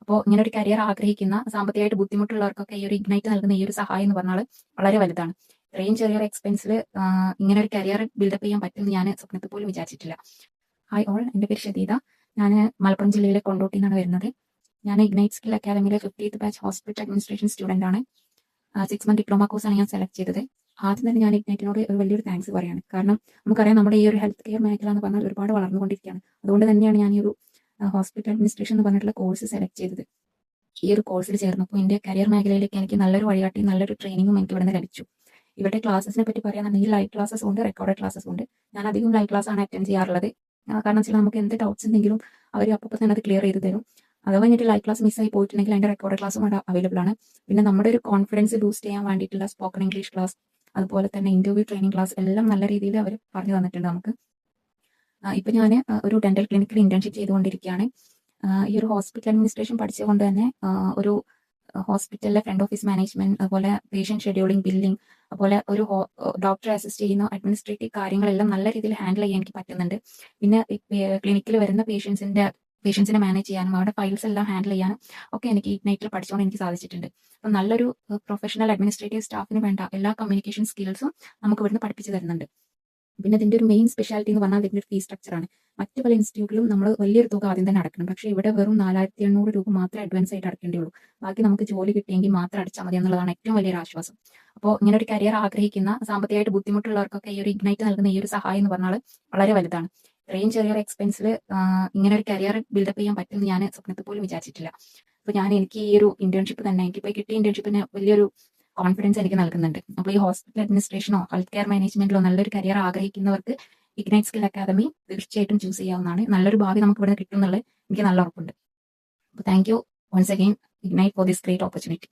അപ്പോൾ ഇങ്ങനെ ഒരു കരിയർ ആഗ്രഹിക്കുന്ന സാമ്പത്തികമായിട്ട് ബുദ്ധിമുട്ടുള്ളവർക്കൊക്കെ ഈ ഒരു ഇഗ്നൈറ്റ് നൽകുന്ന ഈ ഒരു സഹായം എന്ന് പറഞ്ഞാൽ വളരെ വലുതാണ്. ഇത്രയും ചെറിയൊരു എക്സ്പെൻസിൽ ഇങ്ങനെ ഒരു കരിയർ ബിൽഡപ്പ് ചെയ്യാൻ പറ്റുമെന്ന് ഞാൻ സ്വപ്നത്തിൽ പോലും വിചാരിച്ചിട്ടില്ല. ഹായ് ഓൾ, എൻ്റെ പേര് ഷദീദ. ഞാൻ മലപ്പുറം ജില്ലയിലെ കൊണ്ടോട്ടിയിൽ നിന്നാണ് വരുന്നത്. ഞാൻ ഇഗ്നൈറ്റ് സ്കിൽ അക്കാദമിയിലെ 50th batch hospital administration student ആണ്. 6 മന്ത് ഡിപ്ലോമ കോഴ്സാണ് ഞാൻ സെലക്ട് ചെയ്തത്. ആദ്യം തന്നെ ഞാൻ ഇഗ്നൈറ്റിനോട് ഒരു വലിയൊരു താങ്ക്സ് പറയാണ്. കാരണം നമുക്കറിയാം നമ്മുടെ ഈ ഒരു ഹെൽത്ത് കെയർ മേഖല എന്ന് പറഞ്ഞാൽ ഒരുപാട് വളർന്നുകൊണ്ടിരിക്കുകയാണ്. അതുകൊണ്ട് തന്നെയാണ് ഞാൻ ഈ ഒരു ഹോസ്പിറ്റൽ അഡ്മിനിസ്ട്രേഷൻ എന്ന് പറഞ്ഞിട്ടുള്ള കോഴ്സ് സെലക്ട് ചെയ്തത്. ഈ ഒരു കോഴ്സിൽ ചേർന്നപ്പോൾ എൻ്റെ കരിയർ മേഖലയിലേക്ക് എനിക്ക് നല്ലൊരു വഴികാട്ടി നല്ലൊരു ട്രെയിനിങ്ങും എനിക്ക് ഇവിടെ നിന്ന് ലഭിച്ചു. ഇവരുടെ ക്ലാസ്സിനെ പറ്റി പറയുകയാണെന്നുണ്ടെങ്കിൽ ലൈവ് ക്ലാസ്സസ് ഉണ്ട്, റെക്കോർഡഡ് ക്ലാസ്സസ് ഉണ്ട്. ഞാൻ അധികം ലൈവ് ക്ലാസ് ആണ് അറ്റൻഡ് ചെയ്യാറുള്ളത്. കാരണം വെച്ചാൽ നമുക്ക് എന്ത് ഡൗട്ട്സ് ഉണ്ടെങ്കിലും അവർ അപ്പോൾ തന്നെ അത് ക്ലിയർ ചെയ്ത് തരും. അഥവാ കഴിഞ്ഞിട്ട് ലൈവ് ക്ലാസ് മിസ്സായി പോയിട്ടുണ്ടെങ്കിൽ അതിൻ്റെ റെക്കോർഡ് ക്ലാസ്സും അവിടെ അവൈലബിൾ ആണ്. പിന്നെ നമ്മുടെ ഒരു കോൺഫിഡൻസ് ബൂസ്റ്റ് ചെയ്യാൻ വേണ്ടിയിട്ടുള്ള സ്പോക്കൺ ഇംഗ്ലീഷ് ക്ലാസ്, അതുപോലെ തന്നെ ഇന്റർവ്യൂ ട്രെയിനിങ് ക്ലാസ് എല്ലാം നല്ല രീതിയിൽ അവർ പറഞ്ഞു തന്നിട്ടുണ്ട് നമുക്ക്. ഇപ്പം ഞാൻ ഒരു ഡെന്റൽ ക്ലിനിക്കിൽ ഇന്റേൺഷിപ്പ് ചെയ്തുകൊണ്ടിരിക്കുകയാണ്. ഈ ഒരു ഹോസ്പിറ്റൽ അഡ്മിനിസ്ട്രേഷൻ പഠിച്ചുകൊണ്ട് തന്നെ ഒരു ഹോസ്പിറ്റലിലെ ഫ്രണ്ട് ഓഫീസ് മാനേജ്മെന്റ്, അതുപോലെ പേഷ്യന്റ് ഷെഡ്യൂളിംഗ്, ബില്ലിംഗ്, അതുപോലെ ഒരു ഡോക്ടറെ അസിസ്റ്റ് ചെയ്യുന്ന അഡ്മിനിസ്ട്രേറ്റീവ് കാര്യങ്ങളെല്ലാം നല്ല രീതിയിൽ ഹാൻഡിൽ ചെയ്യാൻ എനിക്ക് പറ്റുന്നുണ്ട്. പിന്നെ ക്ലിനിക്കിൽ വരുന്ന പേഷ്യൻസിനെ മാനേജ് ചെയ്യാനും അവരുടെ ഫയൽസ് എല്ലാം ഹാൻഡിൽ ചെയ്യാനും ഒക്കെ എനിക്ക് ഇഗ്നൈറ്റിൽ പഠിച്ചുകൊണ്ട് എനിക്ക് സാധിച്ചിട്ടുണ്ട്. അപ്പം നല്ലൊരു പ്രൊഫഷണൽ അഡ്മിനിസ്ട്രേറ്റീവ് സ്റ്റാഫിന് വേണ്ട എല്ലാ കമ്മ്യൂണിക്കേഷൻ സ്കിൽസും നമുക്ക് ഇവിടുന്ന് പഠിപ്പിച്ചു തരുന്നുണ്ട്. പിന്നെ ഇതിന്റെ ഒരു മെയിൻ സ്പെഷ്യാലിറ്റി എന്ന് പറഞ്ഞാൽ ഇതിന്റെ ഒരു ഫീസ് സ്ട്രക്ചറാണ്. മറ്റു പല ഇൻസ്റ്റിറ്റ്യൂട്ടിലും നമ്മൾ വലിയൊരു തുക ആദ്യം തന്നെ അടക്കണം. പക്ഷേ ഇവിടെ വെറും 4800 രൂപ മാത്രമേ അഡ്വാൻസ് ആയിട്ട് അടക്കേണ്ടിയുള്ളൂ. ബാക്കി നമുക്ക് ജോലി കിട്ടിയെങ്കിൽ മാത്രം അടച്ചാൽ മതി എന്നുള്ളതാണ് ഏറ്റവും വലിയൊരു ആശ്വാസം. അപ്പോൾ ഇങ്ങനെ ഒരു കരിയർ ആഗ്രഹിക്കുന്ന സാമ്പത്തികമായിട്ട് ബുദ്ധിമുട്ടുള്ളവർക്കൊക്കെ ഈ ഒരു ഇഗ്നൈറ്റ് നൽകുന്ന ഈ ഒരു സഹായം എന്ന് പറഞ്ഞാൽ വളരെ വലുതാണ്. ഇത്രയും ചെറിയൊരു എക്സ്പെൻസിൽ ഇങ്ങനെ ഒരു കരിയർ ബിൽഡപ്പ് ചെയ്യാൻ പറ്റുമെന്ന് ഞാൻ സ്വപ്നത്തിൽ പോലും വിചാരിച്ചിട്ടില്ല. അപ്പോൾ എനിക്ക് ഈ ഒരു ഇന്റേൺഷിപ്പ് തന്നെ എനിക്കിപ്പോൾ കിട്ടിയ ഇന്റേൺഷിപ്പിന് വലിയൊരു കോൺഫിഡൻസ് എനിക്ക് നൽകുന്നുണ്ട്. അപ്പോൾ ഈ ഹോസ്പിറ്റൽ അഡ്മിനിസ്ട്രേഷനോ ഹെൽത്ത് കെയർ മാനേജ്മെന്റിലോ നല്ലൊരു കരിയർ ആഗ്രഹിക്കുന്നവർക്ക് ഇഗ്നൈറ്റ് സ്കിൽ അക്കാദമി തീർച്ചയായിട്ടും ചൂസ് ചെയ്യാവുന്നതാണ്. നല്ലൊരു ഭാവി നമുക്ക് ഇവിടെ കിട്ടും എന്നുള്ളത് എനിക്ക് നല്ല ഉറപ്പുണ്ട്. അപ്പോൾ thank you once again Ignite for this great opportunity.